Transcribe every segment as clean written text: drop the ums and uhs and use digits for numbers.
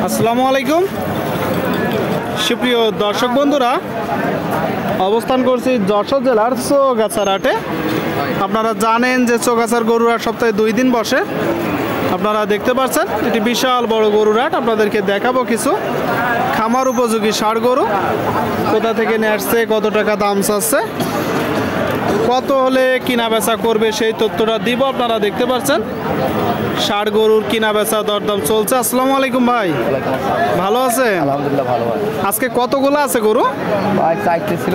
আসসালামু আলাইকুম সুপ্রিয় দর্শক বন্ধুরা, অবস্থান করছি যশোর জেলার চৌগাছার হাটে। আপনারা জানেন যে চৌগাছার গরুর হাট সপ্তাহে 2 দিন বসে। আপনারা দেখতে পাচ্ছেন এটি বিশাল বড় গরুর হাট। আপনাদেরকে দেখাবো কিছু খামার উপযোগী ষাঁড় গরু, কোথা থেকে নিয়ে আসছে, কত টাকা দাম চাচ্ছে, কত হলে কিনা বেচা করবে সেই তথ্যটা দিব। আপনারা দেখতে পাচ্ছেন ষাঁড় গরুর কিনা বেচা দরদাম চলছে। আসসালামু আলাইকুম ভাই, ভালো আছেন? আলহামদুলিল্লাহ ভালো ভাই। আজকে কতগুলো আছে গরু? ভাই 4টে ছিল,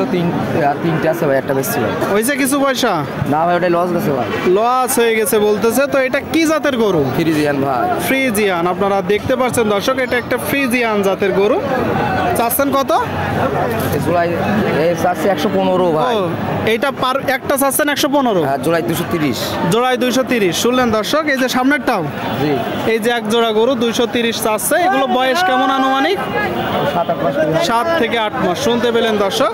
3টে আছে ভাই, একটা বেশ ছিল। হয়েছে কিছু পয়সা? না ভাই, ওটাই লস গেছে ভাই। লস হয়ে গেছে বলতেছে। তো এটা কি জাতের গরু? ফ্রিজিয়ান ভাই। ফ্রিজিয়ান। আপনারা দেখতে পাচ্ছেন দর্শক, এটা একটা ফ্রিজিয়ান জাতের গরু। চাচ্ছেন কত? জুলাই চাচ্ছি 115 ভাই। এইটা পার একটা চাচ্ছেন 115? আর জুলাই 230। জোড়ায় 230। শুনলেন দর্শক, এই যে সামনেরটাও, জি, এই যে এক জোড়া গরু 230 চাচ্ছে। এগুলো বয়স কেমন আনুমানিক? 7-8 মাস। 7 থেকে 8 মাস। শুনতে পেলেন দর্শক,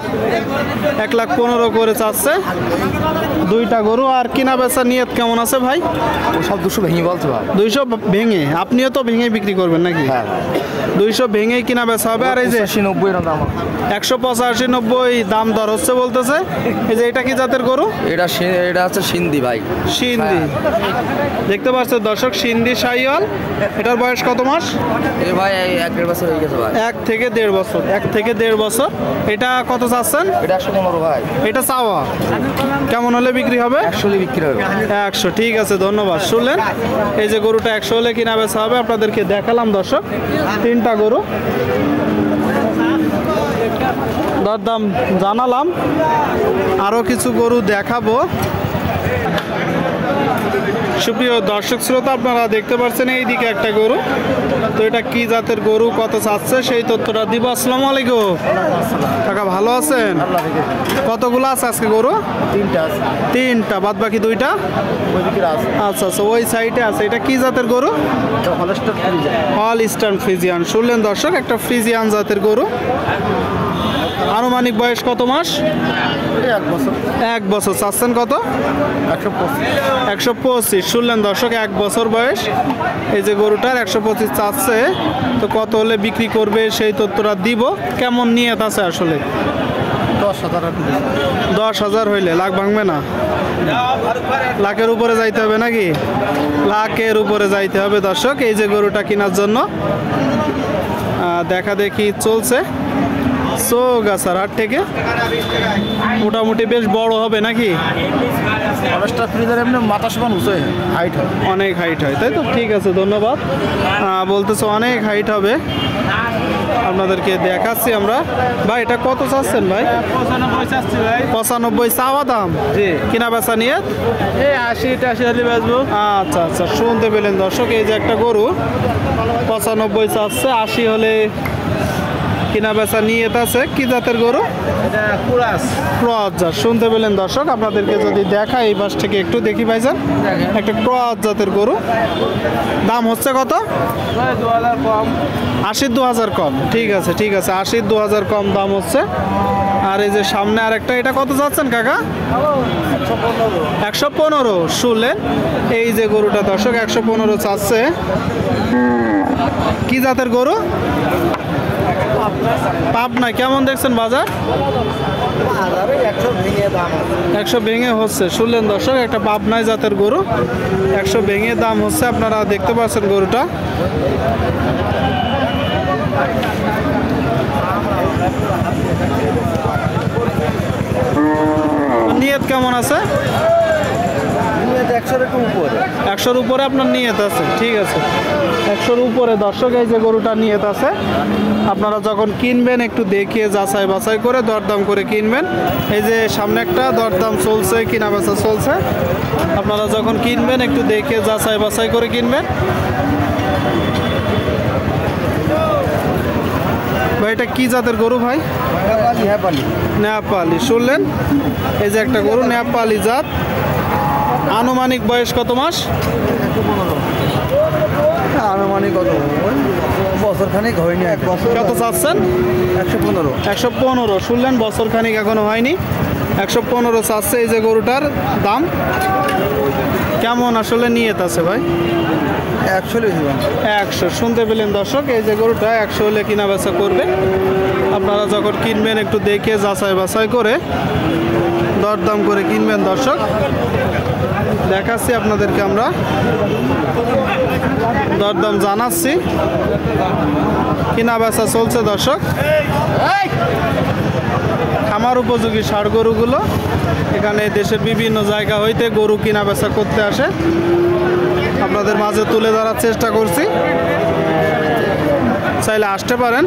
1,15,000 করে চাচ্ছে দুইটা গরু। আর কিনা বেচা নিয়ত কেমন আছে ভাই? ও সব 200 ভেঙে বলছে ভাই। 200 ভেঙে? আপনিও তো ভেঙে বিক্রি করবেন নাকি? হ্যাঁ, 200 ভেঙেই কিনা বেচা হবে। আর এই যে 80-90 এর দাম। 185-90 দাম দর হচ্ছে বলতেছে। এই যে এটা কি জাতের গরু? এটা হচ্ছে সিন্ধি ভাই। সিন্ধি। দেখতে পাচ্ছেন দর্শক, সিন্ধি শাহিওয়াল। এটার বয়স কত মাস? এই ভাই 1-1.5 বছর হয়ে গেছে ভাই। 1 থেকে 1.5 বছর। 1 থেকে 1.5 বছর। এটা কত চাচ্ছেন? এটা 115 ভাই। এটা চাওয়া কেমন হলে বিক্রি হবে? 100 বিক্রি হবে। 100। ঠিক আছে, ধন্যবাদ। শুনলেন, এই যে গরুটা 100 হলে কিনা বেচা হবে। আপনাদেরকে দেখালাম দর্শক 3টা গরু, দরদাম জানালাম। আরও কিছু গরু দেখাবো। সুপ্রিয় দর্শক শ্রোতা, আপনারা দেখতে পাচ্ছেন এইদিকে একটা গরু। তো এটা কি জাতের গরু, কত চাচ্ছে সেই তথ্যটা দিব। আসসালামু আলাইকুম কাকা, ভালো আছেন? কতগুলো আছে আজকে গরু? 3টা আছে। 3টা, বাদ বাকি 2টা? আচ্ছা আচ্ছা, ওই সাইডে আছে। এটা কি জাতের গরু? Holstein Friesian. শুনলেন দর্শক, একটা ফ্রিজিয়ান জাতের গরু। আনুমানিক বয়স কত মাস? 1 বছর। চাচ্ছেন কত? 125। শুনলেন দর্শক, 1 বছর বয়স এই যে গরুটার, 125 চাচ্ছে। তো কত হলে বিক্রি করবে সেই তথ্যটা দিব। কেমন নিয়ত আছে আসলে? 10,000 হইলে লাখ ভাঙবে না? লাখের উপরে যাইতে হবে নাকি? লাখের উপরে যাইতে হবে দর্শক এই যে গরুটা কেনার জন্য। দেখা দেখি চলছে চৌগাছার হাট থেকে। মোটামুটি বেশ বড় হবে নাকি? অনেক হাইট হয়, তাই তো? ঠিক আছে, ধন্যবাদ। বলতেছে অনেক হাইট হবে। আপনাদেরকে দেখাচ্ছি আমরা। ভাই এটা কত চাচ্ছেন ভাই? 95 চাওয়া দাম। কিনা বেচা নিয়ে 80-85 হলে বেচবো। আচ্ছা আচ্ছা, শুনতে পেলেন দর্শক, এই যে একটা গরু 95 চাচ্ছে, 80 হলে কিনা বেচা নিয়ে আছে। কি জাতের গরু? ক্রস জাত। শুনতে পেলেন দর্শক, আপনাদেরকে যদি দেখা এই পাশ থেকে একটু দেখি ভাইজান, একটা ক্রস জাতের গরু। দাম হচ্ছে কত? 80-2,000 কম। ঠিক আছে ঠিক আছে, 80-2,000 কম দাম হচ্ছে। আর এই যে সামনে আরেকটা, এটা কত যাচ্ছেন কাকা? 115। শুনলেন, এই যে গরুটা দর্শক 115 চাচ্ছে। কি জাতের গরু? পাবনা। কেমন দেখছেন বাজার? 100 ভেঙে হচ্ছে। শুনলেন দর্শক, একটা পাবনায় জাতের গরু, 100 ভেঙে দাম হচ্ছে। আপনারা দেখতে পাচ্ছেন গরুটা। নিয়ত কেমন আছে? 100-র উপরে আপনার নিয়ত আছে। ঠিক আছে, 100-র উপরে দর্শক এই যে গরুটা নিয়ত আছে। আপনারা যখন কিনবেন একটু দেখিয়ে যাচাই বাছাই করে দরদাম করে কিনবেন। এই যে সামনে একটা দরদাম চলছে, কিনা বেচা চলছে। আপনারা যখন কিনবেন একটু দেখে যাচাই বাছাই করে কিনবেন। ভাই এটা কি জাতের গরু ভাই? নেপালি। শুনলেন, এই যে একটা গরু নেপালি জাত। আনুমানিক বয়স কত মাস? আনুমানিক বছর খানিক হয়নি। কত চাচ্ছেন? 115। 115। শুনলেন, বছর খানিক এখনো হয়নি, 115 চাচ্ছে এই যে গরুটার দাম। কেমন আসলে নিয়ত আছে ভাই? 100 দিব। 100 শুনতে পেলেন দর্শক, এই যে গরুটা 100 হলে কিনা বেচা করবে। আপনারা যখন কিনবেন একটু দেখে যাচাই বাছাই করে দরদাম করে কিনবেন দর্শক। দেখাচ্ছি আপনাদেরকে আমরা, দরদাম জানাচ্ছি। কিনা বেচা চলছে দর্শক। খামার উপযোগী ষাঁড় গরুগুলো এখানে দেশের বিভিন্ন জায়গা হইতে গরু কিনা বেচা করতে আসে, আপনাদের মাঝে তুলে ধরার চেষ্টা করছি। চাইলে আসতে পারেন।